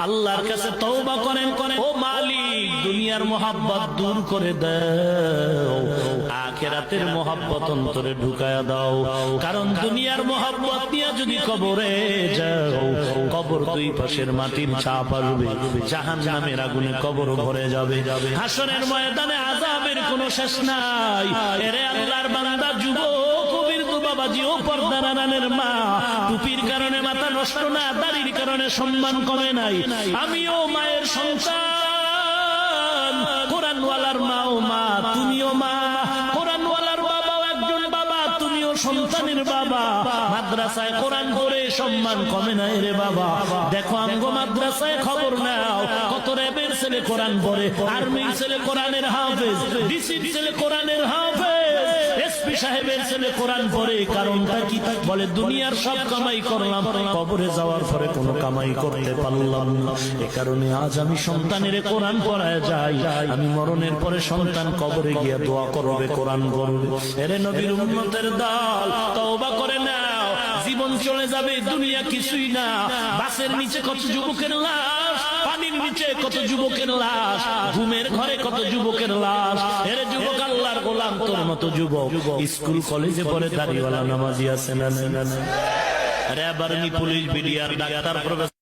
আল্লাহর কাছে তওবা করেন, ও মালিক দুনিয়ার মোহাব্বত দূর করে দাও, আখিরাতের মোহাব্বত অন্তরে ঢুকায়া দাও। কারণ দুনিয়ার মোহাব্বত নিয়ে যদি কবরে যাও, কবর দুই পাশের মাটির ছাপ আসবে, জাহান্নামের আগুনে কবর ভরে যাবে, হাসরের ময়দানে আযাবের কোনো শেষ নাই। এরে আল্লাহর বান্দা, যুবক কবির তো বাবাজি, ও পর্দার আড়ালের মা, টুপির কারণে মাথা নষ্ট না, দাড়ির কারণে সম্মান কমে নাই, আমিও মায়ের সন্তান, কোরআনওয়ালার মা, ও মা তুমিও মা, কোরআনওয়ালার বাবাও একজন বাবা, তুমিও সন্তানের বাবা। মাদ্রাসায় কোরআন পড়ে সম্মান কমে নাই রে বাবা। দেখো আমগো মাদ্রাসায় খবর নাও, কত র্যাবের ছেলে কোরআন পড়ে, আর্মির ছেলে কোরআনের হাফেজ, ডিসির ছেলে কোরআনের হাফেজ, এসপি সাহেবের ছেলে কোরআন পড়ে। কারণটা কি? বলে দুনিয়ার সব কামাই করলাম, কবরে যাওয়ার পরে কোনো কামাই করতে পারলাম না। এ কারণে আজ আমি সন্তানের কোরআন পড়ায় যাই, আমি মরণের পরে সন্তান কবরে গিয়ে দোয়া করবে, কোরআন পড়বে। এরে নবীর উম্মতের দল, তওবা করে নাও, জীবন চলে যাবে, দুনিয়া কিছুই না। বাসের নিচে কত যুবকের লাশ, পানির নিচে কত যুবকের লাশ, ঘুমের ঘরে কত যুবকের লাশ। এর যুবক আল্লাহর গোলাম, তোর মতো যুবক স্কুল কলেজে পড়ে দাড়িওয়ালা নামাজি আছে না? RAB, army, police, BDR, doctor, professor